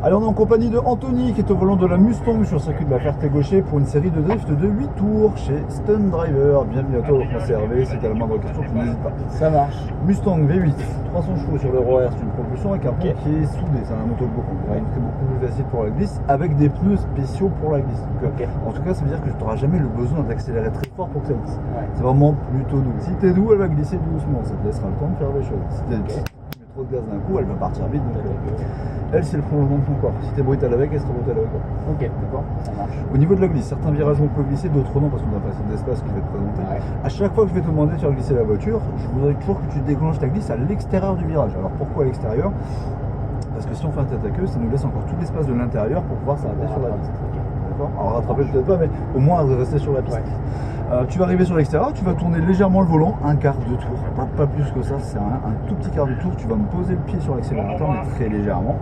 Alors on est en compagnie de Anthony qui est au volant de la Mustang sur le circuit de la Ferté-Gaucher pour une série de drift de 8 tours chez Stunt Driver. Bienvenue à toi, donc moi c'est Hervé, si tu as la moindre question tu n'hésites pas. Ça marche. Mustang V8, 300 chevaux sur le ROR, c'est une propulsion avec un pont qui est soudé, c'est un moto beaucoup, Ouais. donc c'est beaucoup plus facile pour la glisse avec des pneus spéciaux pour la glisse. Donc, en tout cas ça veut dire que tu n'auras jamais le besoin d'accélérer très fort pour que ça glisse. Ouais. C'est vraiment plutôt doux. Si t'es doux, elle va glisser doucement, ça te laissera le temps de faire des choses. Si tu mets trop de gaz d'un coup, elle va partir vite. Donc, elle, c'est le prolongement de ton corps. Si tu es brutal avec, elle sera brutale avec toi. Ok, d'accord, ça marche. Au niveau de la glisse, certains virages on peut glisser, d'autres non, parce qu'on n'a pas assez d'espace que je vais te présenter. Ouais. À chaque fois que je vais te demander de faire glisser la voiture, je voudrais toujours que tu déclenches ta glisse à l'extérieur du virage. Alors pourquoi à l'extérieur? Parce que si on fait un tête à queue, ça nous laisse encore tout l'espace de l'intérieur pour pouvoir s'arrêter sur la piste. D'accord. Alors rattraper peut-être pas, mais au moins rester sur la piste. Ouais. Tu vas arriver sur l'extérieur, tu vas tourner légèrement le volant, un quart de tour, pas plus que ça, c'est un tout petit quart de tour, tu vas me poser le pied sur l'accélérateur, mais très légèrement.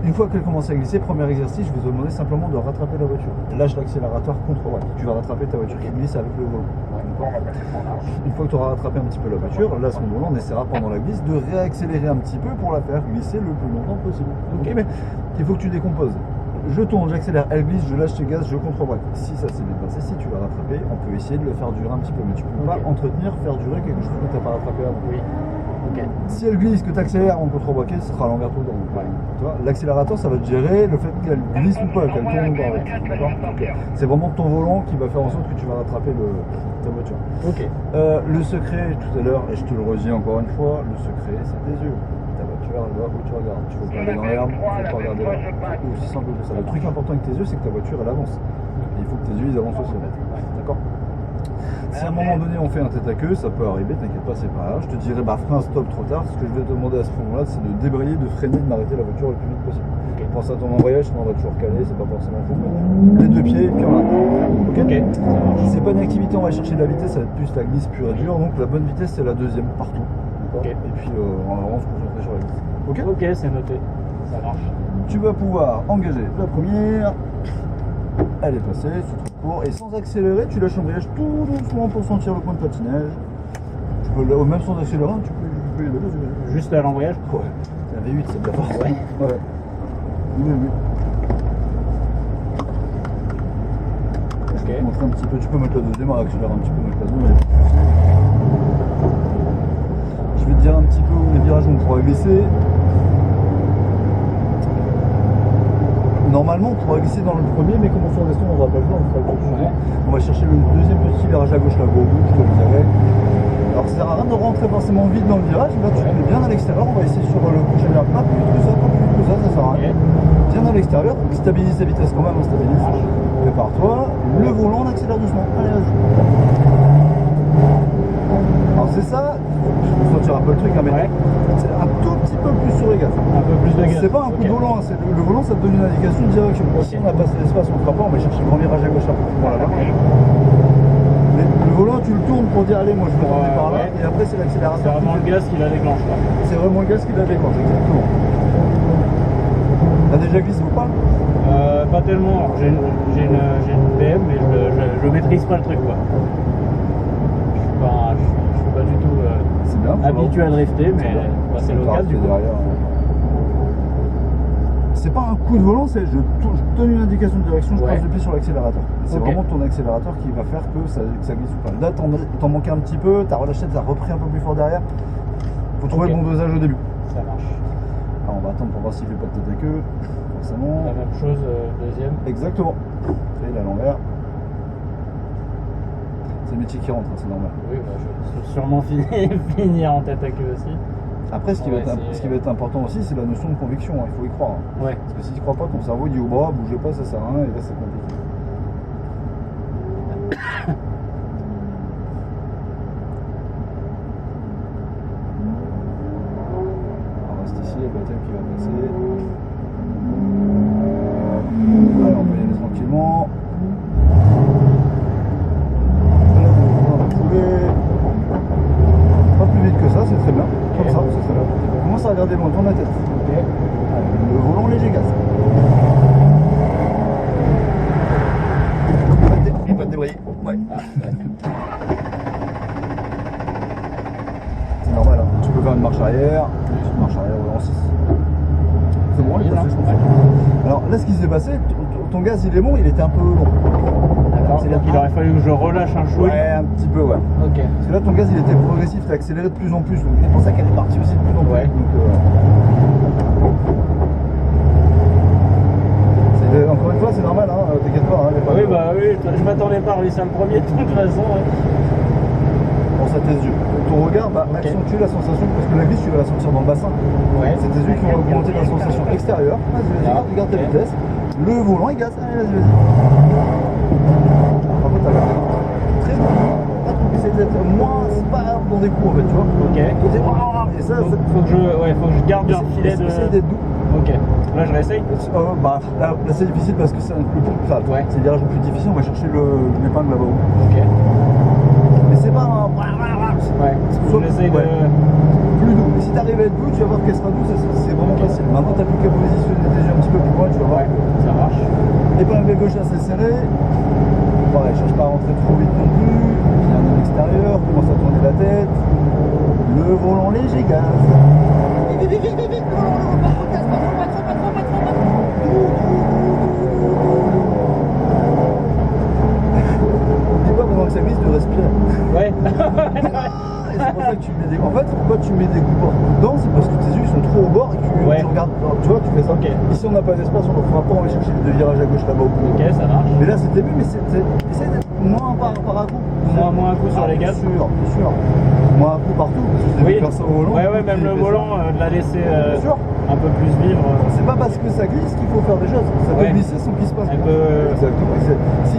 Une fois qu'elle commence à glisser, premier exercice, je vais te demander simplement de rattraper la voiture. Lâche l'accélérateur contre droite, tu vas rattraper ta voiture qui glisse avec le volant. Une fois que tu auras rattrapé un petit peu la voiture, là à ce moment-là, on essaiera pendant la glisse de réaccélérer un petit peu pour la faire glisser le plus longtemps possible. Ok, mais il faut que tu décomposes. Je tourne, j'accélère, elle glisse, je lâche tes gaz, je contre-braque. Si ça s'est bien passé, si tu l'as rattrapé, on peut essayer de le faire durer un petit peu, mais tu peux pas entretenir, faire durer quelque chose que tu n'as pas rattrapé avant. Oui. Ok. Si elle glisse, que tu accélères en contre-braqué, ce sera à l'envers tout le temps. Tu vois, l'accélérateur, ça va te gérer le fait qu'elle glisse ou pas, qu'elle tourne ou pas. D'accord. C'est vraiment ton volant qui va faire en sorte que tu vas rattraper ta voiture. Ok. Le secret, tout à l'heure, et je te le redis encore une fois, le secret, c'est tes yeux. Ta voiture, elle va où tu regardes. Tu ne faut pas aller dans l'herbe, il ne faut pas regarder là. C'est aussi simple que ça. Le truc important avec tes yeux, c'est que ta voiture, elle avance. Et il faut que tes yeux, ils avancent aussi. D'accord. Si à un moment donné on fait un tête à queue, ça peut arriver, t'inquiète pas, c'est pas grave. Je te dirais, frein stop trop tard. Ce que je vais te demander à ce moment-là, c'est de débrayer, de freiner, de m'arrêter la voiture le plus vite possible. Okay. Pense à ton embrayage, sinon on va toujours caler, c'est pas forcément fou. Les deux pieds, puis on arrête. Ok. C'est pas une activité, on va chercher de la vitesse, ça va être plus la glisse pure et dure. Donc la bonne vitesse, c'est la deuxième partout. Okay. Et puis on va vraiment se concentrer sur la glisse. Ok. Ok, c'est noté. Ça marche. Tu vas pouvoir engager la première. Elle est passée, c'est trop court. Et sans accélérer, tu lâches l'embrayage tout doucement pour sentir le point de patinage. Tu peux, même sans accélérer, tu peux y aller. Juste à l'embrayage. Ouais. C'est un V8, c'est de la force. Ouais. Ouais. Oui. Ok. Je vais te montrer un petit peu. Tu peux mettre la deuxième, accélérer un petit peu, mettre la deuxième. Je vais te dire un petit peu où les virages on pourra glisser. Normalement, on pourra glisser dans le premier, mais comme on fait en descente, on n'aura pas le temps, on fera le tour. On va chercher le deuxième petit virage à gauche, là, au bout, je te le dirai. Alors, ça sert à rien de rentrer forcément vite dans le virage. Là, tu te mets bien à l'extérieur. On va essayer sur le prochain virage. Pas plus que ça, ça sert à rien. Bien à l'extérieur, stabilise ta vitesse quand même, stabilise. Prépare-toi. Le volant, on accélère doucement. Allez, vas-y. Alors, c'est ça. Je sortir un peu le truc, hein, mais c'est un tout petit peu plus sur les gaz. Un peu plus de gaz. C'est pas un coup de volant, c'est le volant, ça te donne une indication de direction. Si on a passé l'espace, on ne fera pas, on va chercher le grand virage à gauche un peu plus loin là-bas. Mais le volant, tu le tournes pour dire allez, moi je veux tourner par là, et après c'est l'accélérateur. C'est vraiment le gaz qui la déclenche. C'est vraiment le gaz qui la déclenche, exactement. T'as déjà glissé ou pas? Pas tellement. Alors, j'ai une BM, mais je maîtrise pas le truc, quoi. Je suis pas du tout habitué à drifter, mais c'est l'occasion du coup. C'est pas un coup de volant, c'est je donne une indication de direction, je pose le pied sur l'accélérateur. C'est vraiment ton accélérateur qui va faire que ça glisse ou pas. Là, t'en manquais un petit peu, t'as relâché, t'as repris un peu plus fort derrière. Faut trouver le bon dosage au début. Ça marche. Alors, on va attendre pour voir s'il fait pas de tête à queue. Forcément. La même chose, deuxième. Exactement. Et là, à l'envers. C'est le métier qui rentre, c'est normal. Oui, je vais sûrement finir en tête à queue aussi. Après, ce qui va être important aussi, c'est la notion de conviction. Il faut y croire. Ouais. Parce que si tu crois pas, ton cerveau dit au bras, bougez pas, ça sert à rien, et là c'est compliqué. On reste ici, il y a le baptême qui va passer. Allez, on peut y aller tranquillement. Pas plus vite que ça, c'est très bien. Comme ça, c'est très bien. Commence à regarder loin, tourne la tête. Le volant léger gaz. D'accord. je comprends. Alors là, ce qui s'est passé, ton gaz il est bon, il était un peu long. D'accord. C'est-à-dire Donc il aurait fallu que je relâche un chouïa. Ouais, un petit peu, ouais. Ok. Parce que là, ton gaz il était progressif, t'as accéléré de plus en plus. Donc c'est pour ça qu'elle est partie aussi de plus en plus. Ouais. Donc, encore une fois, c'est normal, hein, t'inquiète pas. Hein, y a pas Oui, de- bah oui, je m'attendais pas à relisser un premier de toute façon. Ouais. Pense à tes yeux. Ton regard va Ok. accentuer la sensation parce que la glisse, tu vas la sentir dans le bassin. Ouais. C'est tes yeux qui vont augmenter la sensation extérieure. Vas-y, regarde ta Ok. vitesse. Le volant, il gaze. Allez, vas-y. Par contre, t'as l'air très bon. Pas trop essayer d'être moins spare dans des coups, en fait, tu vois. Ok. Et ça, Donc, faut que je garde un filet de. Essaye d'être doux. Ok. Là, je réessaye. Bah, là, c'est difficile parce que c'est le plus, enfin, Ouais. c'est le virage le plus difficile. On va chercher l'épingle là-bas. Ok. Mais c'est pas un. Ouais. J'essaye Ouais. de. Plus doux. Et si t'arrives à être doux, tu vas voir qu'elle sera douce, c'est vraiment facile. Maintenant, t'as plus qu'à positionner tes yeux un petit peu plus loin, tu vas voir. Ouais. Ça marche. Épingle gauche assez serrée. Pareil, cherche pas à rentrer trop vite non plus. Viens de l'extérieur, commence à tourner la tête. Le volant léger, gaz. Vite, vite, vite, vite, vite. Non, pas trop de gaz, pas trop, pas trop, pas trop, pas trop, pas trop. Doux, Dis pas pendant que ça glisse de respirer. Ouais. Et c'est pour ça que tu mets des. En fait, pourquoi tu mets des coups dedans, c'est parce que tes yeux sont trop au bord et que Ouais. tu regardes. Tu vois, tu fais ça. Ok. Ici, on n'a pas d'espace, on ne fera pas, on va chercher les deux virages à gauche là-bas au bout. Ok, ça marche. Mais là, c'était mieux, mais essaye d'être moins par à coup. Moins un coup sur les gaz. Bien sûr. Moins un coup partout, parce que je Oui. devais faire ça au volant. Ouais, même le volant, de la laisser Bien sûr. un peu plus vivre. C'est pas parce que ça glisse qu'il faut faire des choses. Ça peut Ouais. glisser sans qu'il se passe Un rien. peu. Exactement. Si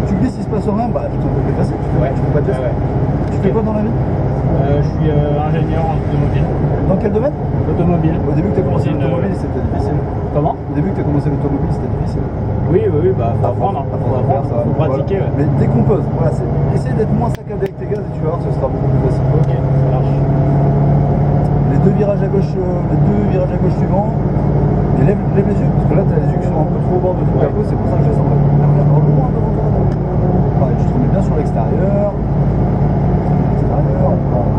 tu glisses, il se passe rien, bah putain, c'est facile. Tu fais pas de geste. Ouais. Tu fais quoi dans la vie? Je suis ingénieur en automobile. Dans quel domaine? Automobile. Au début que tu as commencé Dans une- l'automobile, c'était difficile. Comment? Au début que tu as commencé l'automobile, c'était difficile. Oui, bah faut apprendre. Hein. Apprendre à faire ça. Faut pratiquer. Voilà. Ouais. Mais décompose. Voilà, essaye d'être moins saccadé avec tes gaz et tu vas voir, ce sera beaucoup plus facile. Ok, ça marche. Les deux virages à gauche suivants. Et lève les yeux, parce que là, tu as les yeux qui sont un peu trop au bord de ton Ouais. capot, c'est pour ça que je descends là. Regarde, loin. Pareil, tu te remets bien sur l'extérieur.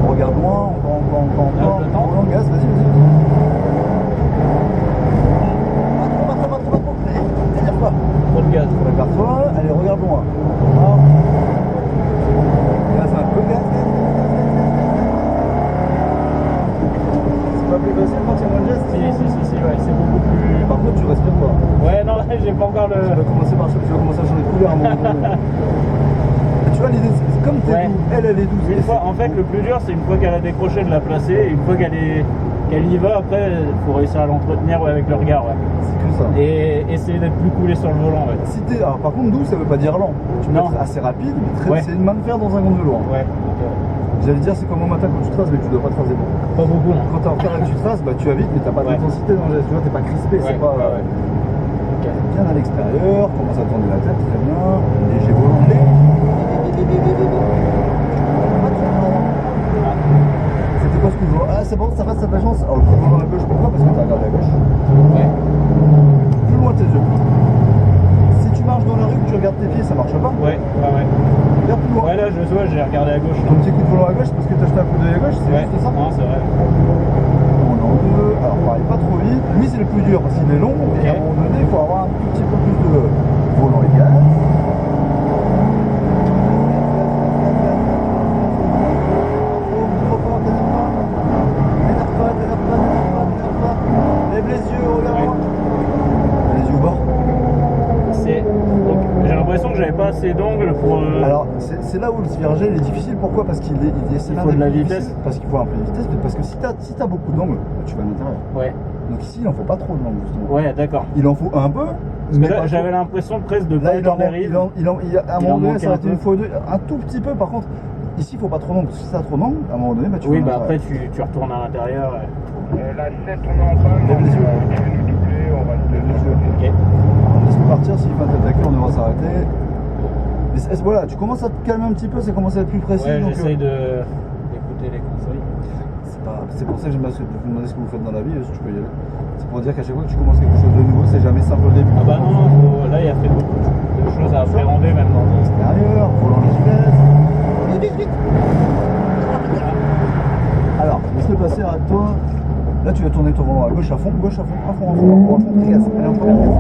On regarde loin, encore. On gaz, vas-y. Pas trop. Derrière toi. Trop de gaz. Prépare-toi, allez, regarde loin. Voilà. Gaz un peu, gaz. C'est pas plus facile quand il y a moins de geste? Si, ouais, c'est beaucoup plus. Par contre, tu respires pas. Ouais, non, là, j'ai pas encore Tu vas le. commencer à changer de couleur à un moment donné. Tu vois, l'idée, c'est comme t'es Ouais. doux, elle est douce. Une fois, en fait, le plus dur, c'est une fois qu'elle a décroché de la placer, et une fois qu'elle y va, après, il faut réussir à l'entretenir avec le regard, ouais. C'est que ça. Et essayer d'être plus coulé sur le volant, ouais. Si t'es, alors, par contre, doux, ça veut pas dire lent. Tu peux Non. être assez rapide, mais Ouais. c'est une main de fer dans un gant de velours. Ouais. J'allais dire, c'est comme au matin quand tu traces, mais tu dois pas tracer beaucoup. Pas beaucoup, non. Quand t'es en retard et que tu traces, bah tu vas vite, mais t'as pas Ouais. d'intensité dans le geste. Tu vois, t'es pas crispé, c'est Ouais, pas. ouais. Ok. Bien à l'extérieur, commence à tourner la tête, très bien. Léger volant, C'était quoi ce coup de volant? Ah, c'est bon, ça passe, ça de la chance. Alors, le coup de volant à la gauche, pourquoi? Parce que t'as regardé à gauche. Ouais. Plus loin tes yeux. Si tu marches dans la rue, que tu regardes tes pieds, ça marche pas. Ouais. Regarde plus loin. Ouais, là, j'ai regardé à gauche. Ton petit coup de volant à gauche, c'est parce que t'as jeté un coup d'œil à gauche, c'est Ouais. juste ça? Non, c'est vrai. On en deux. Alors, pareil, pas trop vite. Lui, c'est le plus dur parce qu'il est long. Et à un moment donné, il faut avoir un tout petit peu plus de volant et gaz. Lève les yeux, regarde. Ouais. Les yeux au bord. Donc, j'ai l'impression que j'avais pas assez d'angle pour. Alors, c'est là où le virage il est difficile. Pourquoi? Parce qu'il est, c'est Il l'un faut des de la plus vitesse. difficiles. Parce qu'il faut un peu de vitesse. Mais parce que si t'as beaucoup d'angle, tu vas à l'intérieur. Ouais. Donc ici, il en faut pas trop d'angle, justement. Ouais, d'accord. Il en faut un peu. Parce que mais là, par j'avais contre- l'impression presque de Là, pas être en dérive. à un Il moment en donné, manquait ça va un être une peu. fois ou deux, un tout petit peu. Par contre, ici, il faut pas trop d'angle. Parce que si t'as trop d'angle, à un moment donné, bah, tu Oui, vas à bah après l'intérieur. tu retournes à l'intérieur. La 7, on est en panne, Lève les yeux. on va nous doubler, on va Lève les yeux. Ok. Laisse-le partir, s'il fait un attaquer, on devra s'arrêter. Mais voilà, tu commences à te calmer un petit peu, ça commence à être plus précis. Ouais, donc, j'essaye d'écouter les conseils. c'est pour ça que j'aime bien vous demander ce que vous faites dans la vie, et tu peux y aller. C'est pour dire qu'à chaque fois que tu commences quelque chose de nouveau, c'est jamais simple au début. Ah bah non, là il y a fait beaucoup de choses à appréhender même dans le. Extérieur, volant léger. Vite. Alors, laisse-le passer, arrête-toi. Là, tu vas tourner ton volant à gauche à fond, à fond, tes gaz. Allez, en première ligne.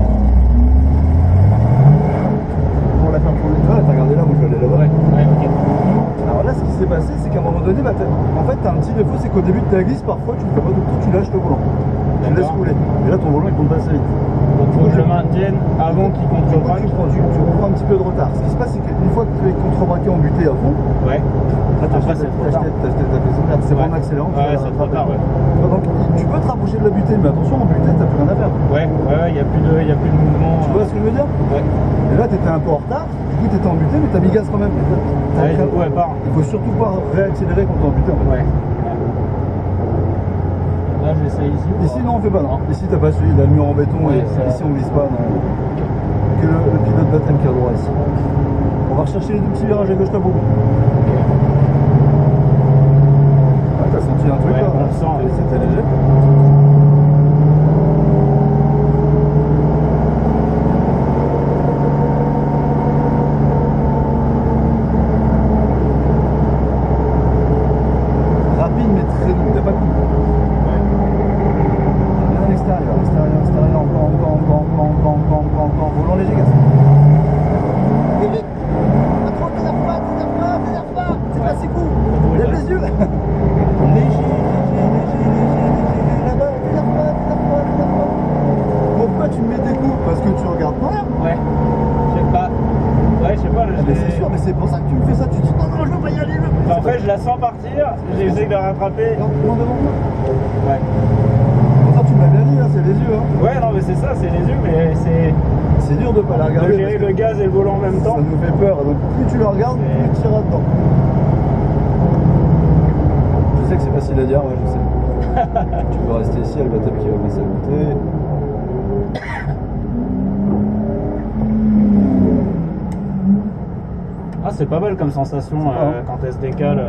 Pour la faire pour les toits, t'as regardé là, moi je vais aller là-bas. Ouais, ok. Alors là, ce qui s'est passé, c'est qu'à un moment donné, bah, en fait, t'as un petit défaut, c'est qu'au début de ta glisse, parfois, tu ne fais pas de tour, tu lâches le volant. Tu le laisses rouler. Et là, ton volant, il compte pas assez vite. Donc faut que je le maintienne avant qu'il contrebraque. Tu prends un petit peu de retard. Ce qui se passe, c'est qu'une fois que tu es contrebraqué en butée à fond, Ouais. là, Après, c'est trop tard. c'est pas en accélérant. Ouais, c'est trop tard, ouais. Donc, tu peux te rapprocher de la butée, mais attention, en butée, t'as plus rien à faire. Ouais, il n'y a plus de mouvement. Tu vois ce que je veux dire? Ouais. Et là, t'étais un peu en retard. Du coup, t'étais en butée, mais t'as mis gaz quand même. Ouais, du coup, elle part. Il faut surtout pas réaccélérer quand t'es en butée. En fait. Ouais. Là, j'essaie ici. Ici, non, on fait pas, non. Ici, t'as pas suivi, il a le mur en béton Ouais, et ça- ici, on glisse pas. Non. Que le pilote baptême qui est à droite ici. On va rechercher les deux petits virages à gauche là-bas. Ah, t'as senti un truc Ouais, là? on le sent, ouais. C'était léger. Rapide mais très doux, il n'y a pas de coup. Bien à l'extérieur, encore, volant léger, gaz. Et vite. Pas trop, t'énerve pas, c'est pas si cool. Lève les yeux. Léger, là-bas, t'énerve pas. Pourquoi tu me mets des coups? Parce que tu regardes pas. Ouais. Je sais pas. Ouais, je sais pas. Mais c'est sûr, mais c'est pour ça que tu me fais ça, tu dis non, je veux pas y aller. En fait, je la sens partir. J'essaie de la rattraper. Non, devant moi. Ouais. Pourtant, tu me l'as bien dit, hein, c'est les yeux. Hein. Ouais, non, mais c'est ça, c'est les yeux, mais C'est dur de pas la de regarder. gérer parce le que gaz et le volant en même temps. Ça nous fait peur. Donc, plus tu le regardes, plus tu tireras dedans. Je sais que c'est facile à dire, ouais, je sais. Tu peux rester ici, elle va taper qui va passer à côté. Ah, c'est pas mal comme sensation quand elle se décale.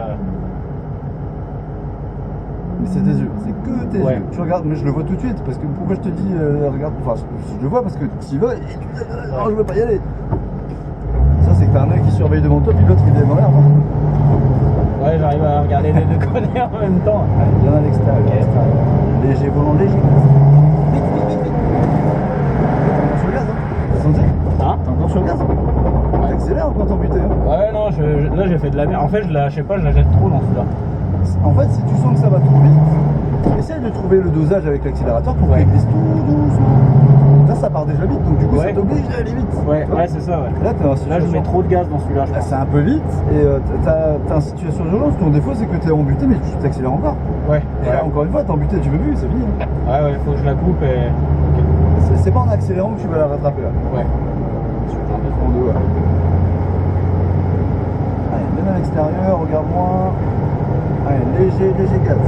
Mais c'est tes yeux, c'est que tes Ouais. yeux. Tu regardes, mais je le vois tout de suite, parce que pourquoi je te dis, regarde, enfin, je le vois parce que tu y vas et tu dis, non, je veux pas y aller. Ça, c'est que t'as un œil qui surveille devant toi, puis l'autre il est dans l'air. Ouais, j'arrive à regarder les deux conneries en même temps. Allez, bien à l'extérieur, léger, volant léger. Vite. T'es encore sur le gaz, hein? T'as senti? Hein? T'es encore sur le gaz? T'accélères quand t'es buté, hein? Ouais, non, là j'ai fait de la merde. En fait, je sais pas, je la jette trop dans celui-là. En fait, si tu sens que ça va trop vite, essaye de trouver le dosage avec l'accélérateur pour qu'il glisse tout doucement. Là, ça part déjà vite, donc du coup, Ouais. ça t'oblige d'aller vite. Ouais, c'est ça, ouais. Là, Là, je mets trop de gaz dans celui-là, je Là, pense. c'est un peu vite et t'as une situation d'urgence. Ton défaut, c'est que t'es en butée, mais tu t'accélères encore. Ouais, Et là, encore une fois, t'es en butée, tu veux plus, c'est fini. Hein. ouais, faut que je la coupe et. C'est pas en accélérant que tu vas la rattraper là. Ouais. Un peu trop deux, ouais. Allez, bien à l'extérieur, regarde-moi. Allez, léger gaz.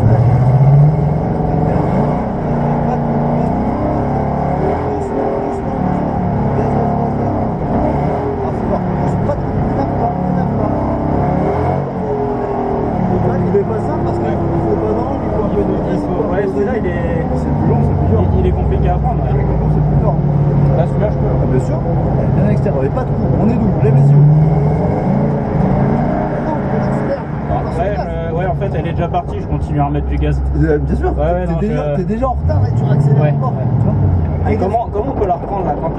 Il est pas simple parce qu'il faut pas d'angle, il faut un peu de vitesse. Ouais, celui-là, il est. C'est plus long, c'est plus dur. Il est compliqué à prendre. Ouais. C'est plus dur. Là, celui-là, je peux. Ah, bien sûr. Allez, bien à l'extérieur, et pas de coup. On est doux, lève les yeux. Non, on accélère. Après, ouais, en fait, elle est déjà partie, je continue à remettre du gaz. Bien sûr, Ouais, non, t'es déjà en retard et tu accélères Ouais. encore. Tu vois. Et Allez, comment on peut la reprendre là quand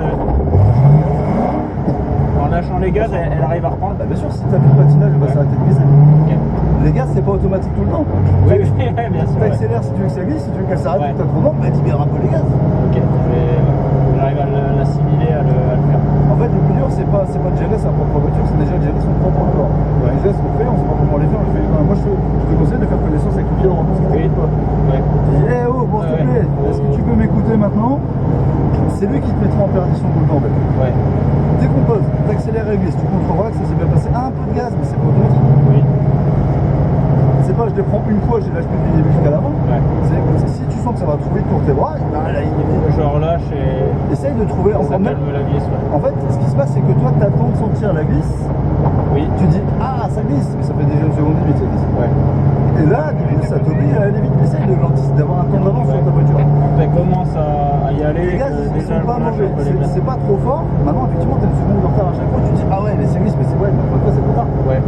en lâchant les gaz, elle arrive à reprendre? Bah, bien sûr, si t'as plus de patinage, elle va Ouais. s'arrêter de glisser. Ok. Les gaz, c'est pas automatique tout le temps. Oui, bien sûr. Tu Ouais. accélères si tu veux que ça glisse, si tu veux qu'elle s'arrête Ouais. et que t'as trop d'angle, bah libère un peu les gaz. Ok, j'arrive à l'assimiler, à le faire. En fait, le plus dur, c'est pas de gérer sa propre voiture, c'est déjà de gérer son propre corps. Ouais. Les gestes qu'on fait, on sait pas comment on les fait, on les fait. Moi, je te conseille de faire connaissance avec le pied droit. Parce que Oui. toi. Ouais. Tu dis, eh oh, bon, s'il te Ouais. plaît, est-ce que tu peux m'écouter maintenant? C'est lui qui te mettra en perdition tout le temps, en fait. Ouais. Décompose, t'accélères et glisse, tu contrebraques, ça s'est bien passé. Un peu de gaz, mais c'est pas automatique. Oui. C'est pas je les prends une fois, je les lâche plus du début jusqu'à l'avant. Ouais. Si tu sens que ça va trop vite pour tes bras, bah, là, Je relâche et essaye de trouver ça encore même. calme la glisse. Ouais. En fait, ce qui se passe, c'est que toi, t'attends de sentir la glisse. Oui. Tu dis, ah, ça glisse, mais ça fait déjà une seconde et demie, ça glisse. Ouais. Et là, du coup, ça t'oblige à aller vite. Essaye d'avoir un temps d'avance sur ta voiture. Quand elle commence à y aller, Les gaz, que ils déjà sont pas je relâche mauvais. un peu les gaz. C'est pas trop fort. Maintenant, effectivement, t'as une seconde de retard à chaque fois. Tu dis, ah ouais, mais c'est glisse, mais c'est ouais, mais après, c'est trop tard. Ouais.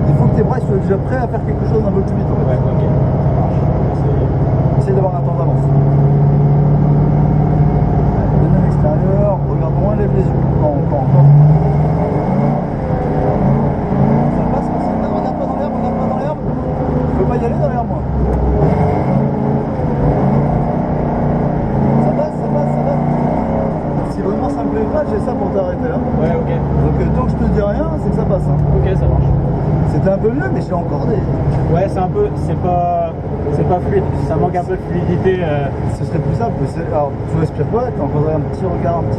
Il faut que tes bras soient déjà prêts à faire quelque chose d'un peu plus vite. En fait. Ouais, ok. Ça marche. essayer d'avoir un temps d'avance. Donne à l'extérieur, regarde loin, lève les yeux. Encore. Ça passe, regarde pas dans l'herbe, Je peux pas y aller derrière moi. Ça passe. Si vraiment ça me plaît pas, j'ai ça pour t'arrêter là. Ouais, ok. Donc tant que je te dis rien, c'est que ça passe. Hein. Ok, ça marche. C'était un peu mieux, mais j'ai encore des. Ouais, c'est pas fluide. Ça manque un peu de fluidité. Ce serait plus simple. Alors, tu respires pas, t'as encore un petit regard à côté.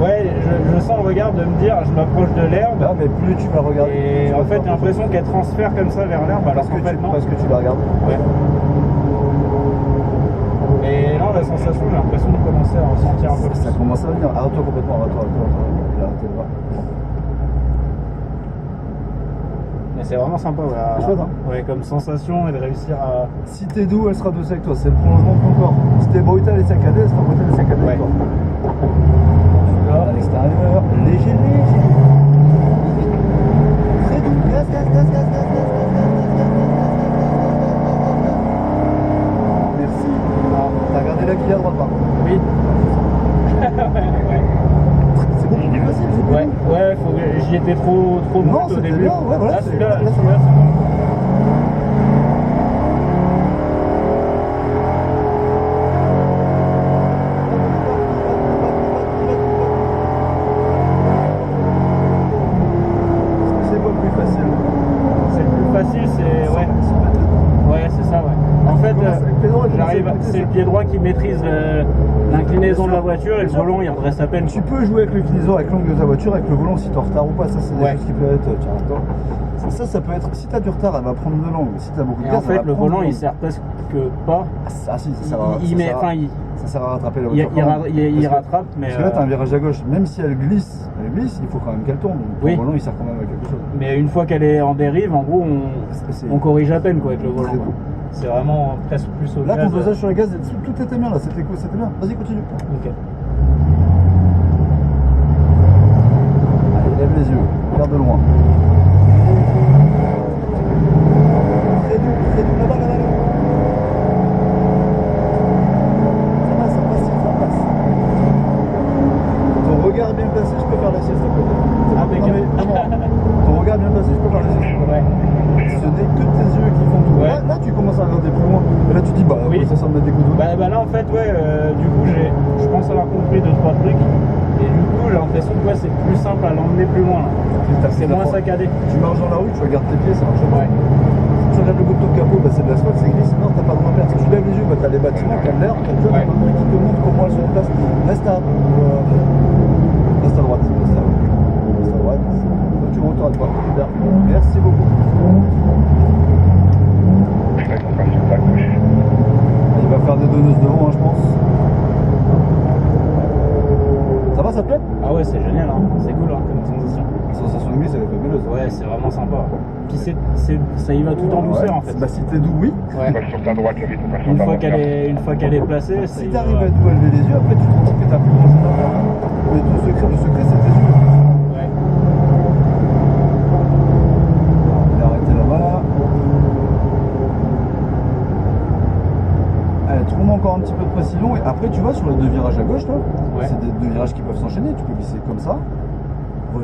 Ouais, je sens le regard de me dire, je m'approche de l'herbe. Là, mais plus tu vas regarder. Et en fait, j'ai l'impression qu'elle transfère comme ça vers l'herbe, alors qu'en fait, non. Parce que tu la regardes. Ouais. Et là, la sensation, j'ai l'impression de commencer à ressentir un peu plus. Ça commence à venir. Arrête-toi complètement, arrête-toi. Là, t'es là. Mais c'est vraiment sympa, ouais. C'est chouette, hein. Ouais, comme sensation et de réussir à. Si t'es doux, elle sera douce avec toi. C'est le prolongement de ton corps. Si t'es brutal et saccadé, elle sera brutale et saccadée avec toi. Là, à l'extérieur, léger. Très doux. Gaz. Merci. Ah, t'as regardé là qui est à droite, là. Oui. C'est beaucoup plus facile, c'est plus Ouais, doux. ouais, j'y étais trop Non, brut au c'était début. bien, ouais, voilà, Là, c'est- celui-là, là, c'est celui-là, bien. c'est bon. C'est pas plus facile. C'est le plus facile, c'est. Ouais. Ouais, c'est ça, ouais. En fait, c'est le pied droit qui maîtrise l'inclinaison de la voiture et le volant il redresse à peine. Tu peux jouer avec l'inclinaison, avec l'angle de ta voiture, avec le volant si tu es en retard ou pas. Ça, c'est des Ouais. choses qui peuvent être. Tiens, attends. Ça peut être. Si tu as du retard, elle va prendre de l'angle. Si tu as beaucoup de Et gaz, en fait, elle va le prendre volant de il l'angle. sert presque pas. Ah, si, ça sert à ça sert à rattraper la il, voiture. quand même. il Parce que- rattrape, mais. Parce que là, tu as un virage à gauche. Même si elle glisse, il faut quand même qu'elle tourne. Donc, Oui. le volant, il sert quand même à quelque chose. Mais une fois qu'elle est en dérive, en gros, C'est- on corrige à peine quoi avec le volant. C'est quoi. beau. C'est vraiment presque plus au Là, gaz. ton dosage sur le gaz, tout était bien là. C'était cool, c'était bien. Vas-y, continue. Ok. Allez, lève les yeux. Regarde de loin. Très doux, là-bas. Ça passe. Ton regard bien placé, je peux faire la sieste à côté. Impeccable. Non, mais vraiment, ton regard bien placé, je peux faire la sieste. Ouais. Ce n'est que tes yeux qui font tout. Ouais. Là, tu commences à regarder plus loin. Et là, tu dis, bah, Oui. ça me met des coups de Bah là en fait ouais du coup je pense avoir compris 2-3 trucs et du coup j'ai l'impression que ouais, c'est plus simple à l'emmener plus loin là. C'est moins saccadé. Tu marches dans la rue, tu regardes tes pieds, ça marche pas. Ouais. Si tu regardes le bout de ton capot, bah, c'est de l'asphalte, c'est gris, non, t'as pas de repère. Si tu lèves les yeux, bah, t'as les bâtiments, t'as l'air, t'as Ouais. un truc qui te montre comment elles sont en place. Reste à droite. Donc, tu montes à droite. Super. Merci beaucoup. Concentration sur ta gauche. Il va faire des donneuses devant, hein, je pense. Ça va, ça te plaît? Ah ouais c'est génial hein. C'est cool hein, comme sensation. La sensation de glisse, elle est fabuleuse. Ouais c'est vraiment sympa. Puis ça y va tout en douceur en fait. Bah, si t'es doux, oui. Ouais. Passe sur ta droite, le rythme passe sur Une ta fois droite. une fois qu'elle est placée, ça Si y t'arrives va. à nous lever les yeux, après tu te rends compte que t'as plus grand chose à faire. Mais le secret c'est tes yeux. Ouais. Il est arrêté là-bas. Allez, trouve-moi encore un petit peu de précision. Et après, tu vois, sur les deux virages à gauche, là, Ouais. c'est des deux virages qui peuvent s'enchaîner. Tu peux glisser comme ça, Et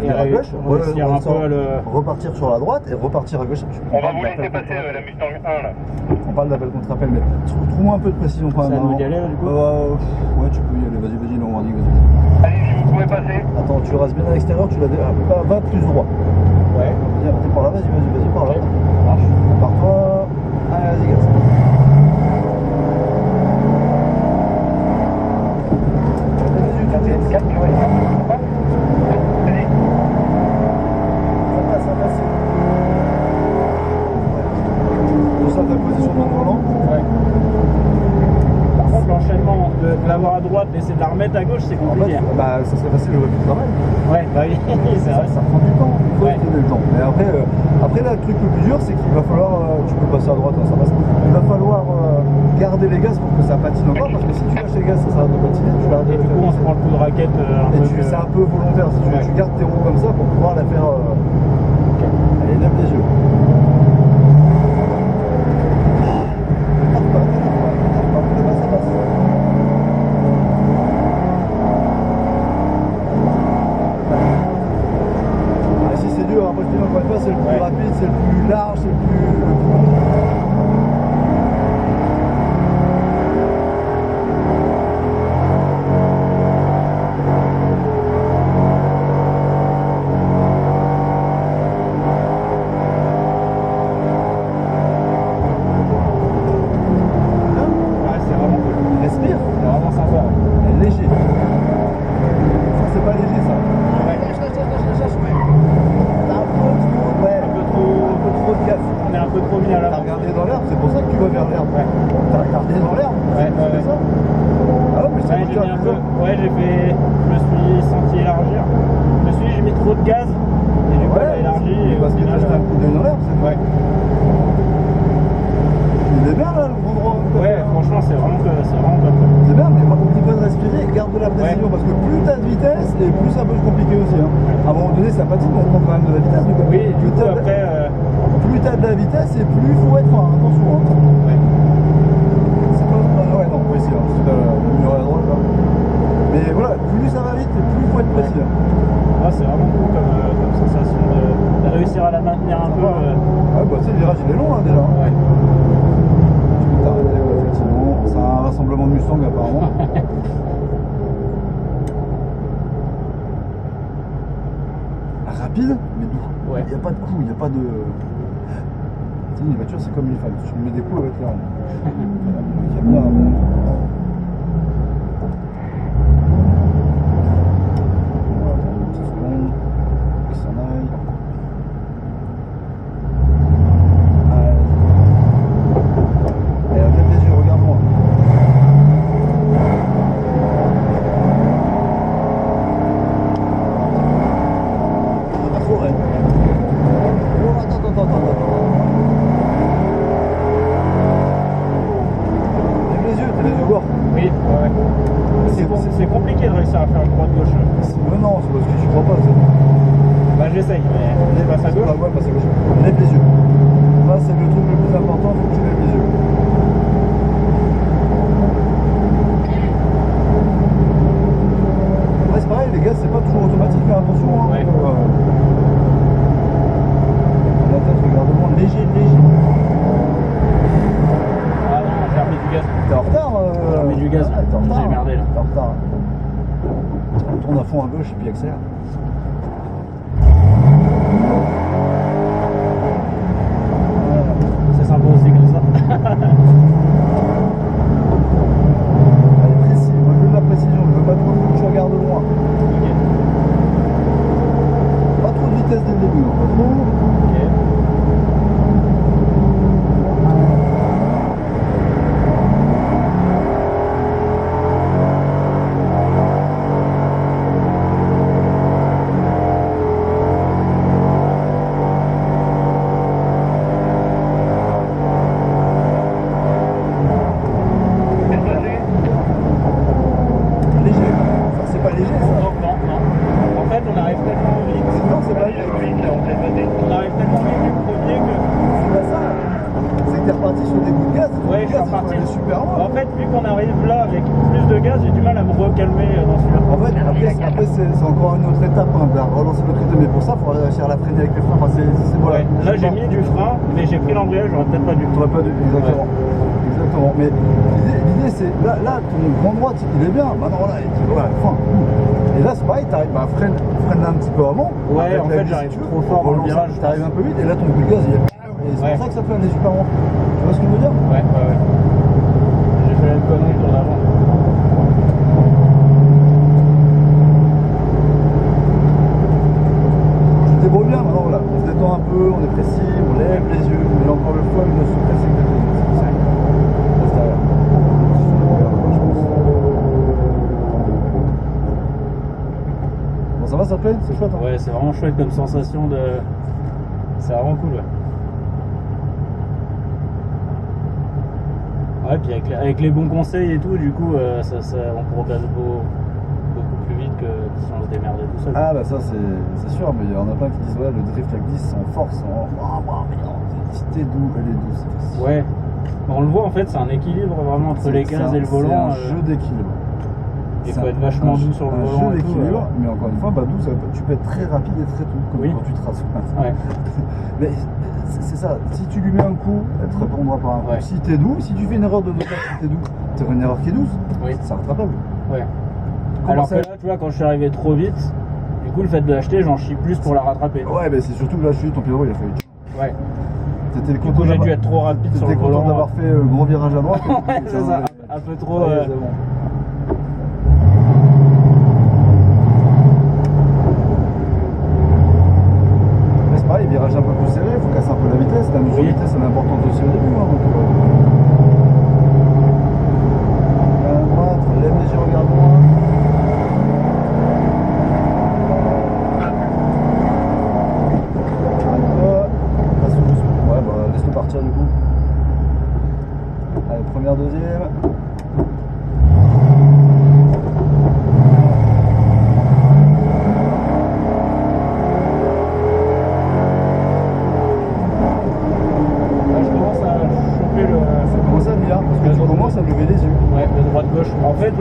revenir à gauche, réussir un peu à le. repartir sur la droite et repartir à gauche. On va vous laisser passer la Mustang 1 là. On parle d'appel contre appel, mais trouve-moi un peu de précision quand C'est même. à nous avant. d'y aller, là, du coup Ouais, tu peux y aller. Vas-y, non, vas-y. Allez, si vous pouvez passer. Attends, tu restes bien à l'extérieur, tu la va plus droit. Ouais. Viens, t'es par là, vas-y, par là. Ok. Marche. Par toi. Allez, vas-y, gaz. Quatre, ouais. Hop. Allez. Ça passe. Tout ça, ta position dans le volant. Ouais. Par contre, l'enchaînement de l'avoir à droite et essayer de la remettre à gauche, c'est En compliqué. fait, bah, ça serait facile, j'aurais pu le travail. Ouais, bah oui, c'est vrai. Ça prend du temps, il faut Ouais. se donner le temps. Mais après là, le truc le plus dur, c'est qu'il va falloir, tu peux passer à droite, hein, ça passe. Il va falloir garder les gaz pour que ça patine encore, parce que si tu lâches les gaz, ça s'arrête de patiner. Tu l'arrêtes Et de du coup, on se faire. prend le coup de raquette un Et peu. c'est un peu volontaire, si tu veux. Ouais. Tu gardes tes roues comme ça pour pouvoir la faire. Allez, lève les yeux. ça Ouais, monte j'ai mis à un plus peu. Ouais, je me suis senti élargir. Je me suis dit, j'ai mis trop de gaz. Et du coup, elle a élargi. Et parce au que t'as final, acheté un coup d'œil dans l'air, c'est ouais. Il est bien là, le gros droit. Ouais, franchement, c'est vraiment top. C'est bien, mais par contre, il faut respirer et garde de la précision parce que plus t'as de vitesse et plus ça peut se compliquer aussi. Hein. À un moment donné, ça fatigue, mais on prend quand même de la vitesse. Donc, Oui, du coup, t'as- après. plus t'as de la vitesse et plus il faut être fin, attention. Hein. Ouais. C'est pas. Ouais, non, oui, c'est le mur à la droite là. Mais voilà, plus ça va vite et plus il faut être précis. Hein. Ah, c'est vraiment cool comme sensation de réussir à la maintenir un peu. Ouais, bah tu sais, le virage il est long là déjà. Ouais. Tu peux t'arrêter, ouais, effectivement. C'est un rassemblement de Mustang apparemment. Rapide, mais doux. Ouais. Il n'y a pas de coups, il n'y a pas de. Tu sais, une voiture c'est comme une femme. Si tu lui mets des coups, elle va te les rendre. Donc, il y a bien. On va attendre une petite seconde. Qu'il s'en aille. Allez, lève les yeux, regarde-moi. Dans la forêt. Oh, attends. Lève les yeux, t'as les yeux gorges. Oui, ouais. C'est compliqué de réussir à faire droite-gauche. Non, c'est parce que tu crois pas. Bah, j'essaye, mais je passe à gauche. Ouais, passe à gauche. Lève les yeux. Là, c'est le truc le plus important, faut que tu lèves les yeux. Ouais, c'est pareil, les gars, c'est pas toujours automatique, hein, attention. Hein. Ouais. La tête, regarde-moi, léger. Ah non, j'ai remis du gaz. T'es en retard J'ai remis du gaz. T'es en retard. J'ai merdé, là. T'es en retard. On tourne à fond à gauche et puis accélère. C'est sympa aussi comme ça. Allez, précis, moi je veux de la précision, je veux pas trop que tu regardes loin. Ok. Pas trop de vitesse dès le début, hein, pas trop. Ok. Léger. Enfin, c'est pas léger ça. Non. En fait, on arrive tellement vite. Non, c'est pas léger. On arrive tellement vite du premier que. C'est pas ça. C'est que t'es reparti sur des coups de gaz. Ouais, je suis Il faut reparti. aller super loin. En fait, vu qu'on arrive là avec plus de gaz, j'ai du mal à me recalmer dans celui-là. En fait, après c'est encore une autre étape, hein, de relancer l'autre étape, mais pour ça, il faudrait réussir à la freiner avec les freins. Enfin, voilà. Ouais. Là, j'ai mis du frein, mais j'ai pris l'embrayage, j'aurais peut-être pas dû. T'aurais pas dû, exactement. Exactement. Mais l'idée c'est, là, ton grand droite, il est bien. Maintenant, là, il dit, voilà, frein. Et là, c'est pareil, t'arrives, bah, freine là un petit peu avant. Ouais, en fait, si j'arrive tu veux, trop fort dans le virage. T'arrives un peu vite, et là, ton coup de gaz, il est. Et c'est Ouais. pour ça que ça te fait aller super loin. Tu vois ce que je veux dire? Ouais. J'ai fait une connerie dans l'avant. Tu te débrouilles bien, maintenant, voilà. On se détend un peu, on est précis, on lève les yeux. Mais là, encore une fois, le secret, c'est que les yeux. C'est pour ça. Reste derrière. Bon, ça va, ça te plaît? C'est chouette, hein? Ouais, c'est vraiment chouette comme sensation de. C'est vraiment cool, ouais. Ouais, puis avec les bons conseils et tout, du coup, on progresse beaucoup plus vite que si on se démerdait tout seul. Ah bah ça c'est sûr, mais il y en a plein qui disent ouais le drift la glisse en force, mais non, si t'es doux, elle est douce, c'est facile. Ouais, on le voit en fait, c'est un équilibre vraiment entre les gaz et le volant. C'est un jeu d'équilibre. Il faut être vachement doux sur le volant. Un jeu et tout, d'équilibre, mais encore une fois, bah doux, tu peux être très rapide et très doux, comme Oui. quand tu traces. Ouais. Mais c'est ça, si tu lui mets un coup, elle te répondra pas un coup. Ouais. Si t'es doux, si tu fais une erreur de dosage, si t'es doux, c'est une erreur qui est douce, Oui. c'est rattrapable. Ouais. Comment Alors ça- que là, tu vois, quand je suis arrivé trop vite, du coup, le fait de l'acheter, j'en chie plus pour la rattraper. Ouais, mais c'est surtout que là, je suis ton pied droit, il a fallu. Ouais. T'étais Du content coup, j'ai d'avoir- dû être trop rapide sur t'étais le content volant. d'avoir fait gros virage à droite. Ouais, c'est ça, un peu trop. Ouais, c'est bon. Mais c'est pareil, virage un peu plus serré, il faut casser un peu la vitesse. La mesure de Oui. vitesse elle est importante aussi au début. Hein, donc, à droite, lève les yeux, regarde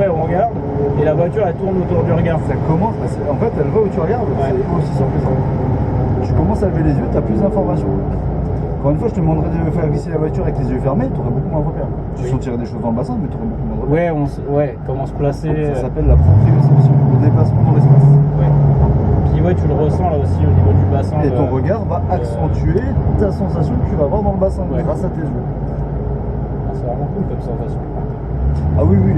après on regarde et la voiture elle tourne autour du regard. Ça commence, en fait, elle va où tu regardes, Ouais. c'est aussi simple que ça. Tu commences à lever les yeux, tu as plus d'informations. Encore une fois, je te demanderais de faire glisser la voiture avec les yeux fermés, tu aurais beaucoup moins de repères. Tu Oui. sentirais des choses dans le bassin, mais tu aurais beaucoup moins de repères. Ouais, comment se placer. Ça s'appelle la proprioception, le déplacement dans l'espace. Ouais. Puis ouais, tu le ressens là aussi au niveau du bassin. Et ton regard va accentuer ta sensation que tu vas avoir dans le bassin Ouais. grâce à tes yeux. C'est vraiment cool comme sensation. Ah oui, oui.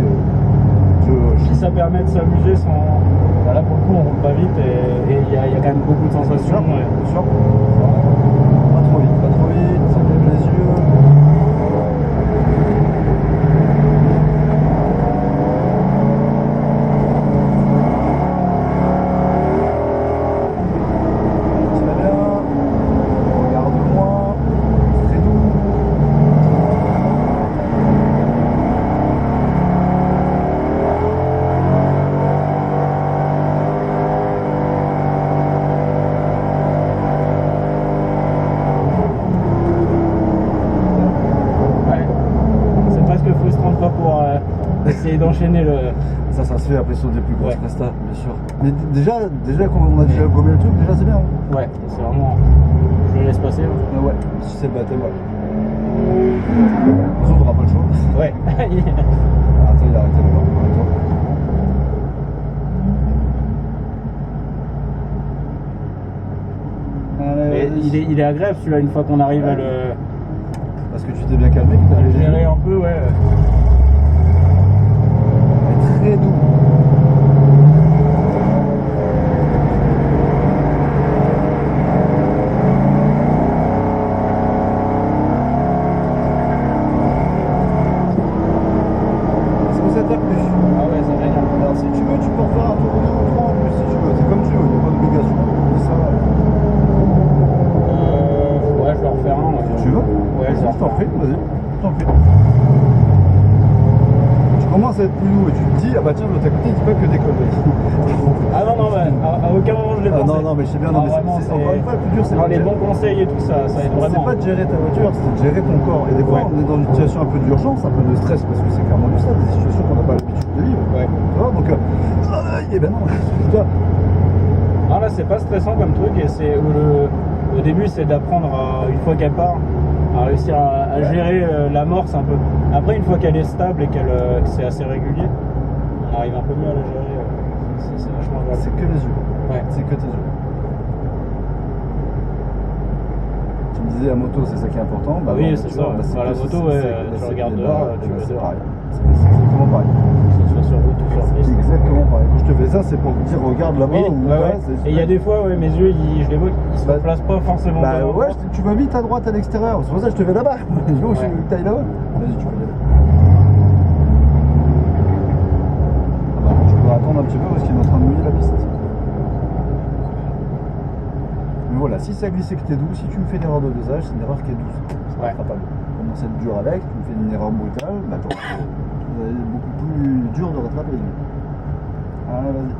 Puis ça permet de s'amuser sans. Voilà, pour le coup, on roule pas vite et il y a quand même beaucoup de sensations. Bien sûr. Pas trop vite, ça lève les yeux. Très bien. Regarde-moi. Très doux. Ouais. C'est presque frustrant de pas pouvoir essayer d'enchaîner le. Ça se fait après sur des plus grosses Ouais. prestats, bien sûr. Mais déjà quand on a déjà gommé le truc, déjà c'est bien. Hein. Ouais, c'est vraiment. Je le laisse passer. Là. Mais ouais, si c'est battu, ouais. On n'aura pas le choix. Ouais. Attends, il a arrêté de voir. Mais il est agréable celui-là une fois qu'on arrive à le Parce que tu t'es bien calmé, que t'as allé gérer un peu, ouais. très doux. Est-ce que ça t'a plu? Ah ouais, c'est génial. Alors si tu veux, tu peux en faire un tour de 2 ou 3 en plus si tu veux. C'est comme tu veux, il n'y a pas d'obligation. Mais ça va. Ouais, je vais en refaire un. Ouais. Si tu veux? Ouais, je t'en prie, vas-y. Je t'en prie. Tu commences à être plus doux et tu te dis, ah bah tiens, l'autre à côté, il dit pas que décoller. Ah non, non, bah, à aucun moment je l'ai Ah pensé. non, non, mais je sais bien, Non, non, mais vraiment, c'est encore une fois, le plus dur, c'est non, pas les de bons conseils et tout ça aide c'est vraiment. pas de gérer ta voiture, c'est de gérer ton corps. Et des fois, Ouais. on est dans une situation un peu d'urgence, un peu de stress, parce que c'est clairement du stress, des situations qu'on n'a pas l'habitude de vivre. Ouais. Tu vois, donc, et ben non, putain. Ah là, c'est pas stressant comme truc et c'est au début, c'est d'apprendre une fois qu'elle part, à réussir à gérer l'amorce un peu. Après, une fois qu'elle est stable et que c'est assez régulier, on arrive un peu mieux à la gérer. C'est vachement agréable. C'est que les yeux. Ouais. C'est que tes yeux. Tu me disais la moto, c'est ça qui est important. Bah, Oui, bon, c'est tu ça. vois, là, Bah, la que- moto, c'est- ouais, c'est- tu c'est- regardes c'est- dehors, bah, tu vas c'est dehors. pareil. C'est exactement pareil. Que ce soit sur route ou sur piste. C'est exactement pareil. Quand je te fais ça, c'est pour te dire regarde là-bas Oui, ou ouais, là. ouais. Et il y a des fois, ouais, mes yeux, je les vois, ils se Bah, placent pas forcément. Bah devant. ouais, tu vas vite à droite à l'extérieur. C'est pour ça que je te fais là-bas. Je veux que Ouais. tu ailles là-bas. Vas-y, tu peux y aller. Ah bah, tu peux attendre un petit peu parce qu'il est en train de mouiller la piste. Mais voilà, si ça glisse et que t'es doux, si tu me fais une erreur de dosage, c'est une erreur qui est douce. C'est Ouais. pas grave. Commence à être dur avec, tu me fais une erreur brutale, bah attends, c'est beaucoup plus dur de rattraper les yeux. Allez, vas-y.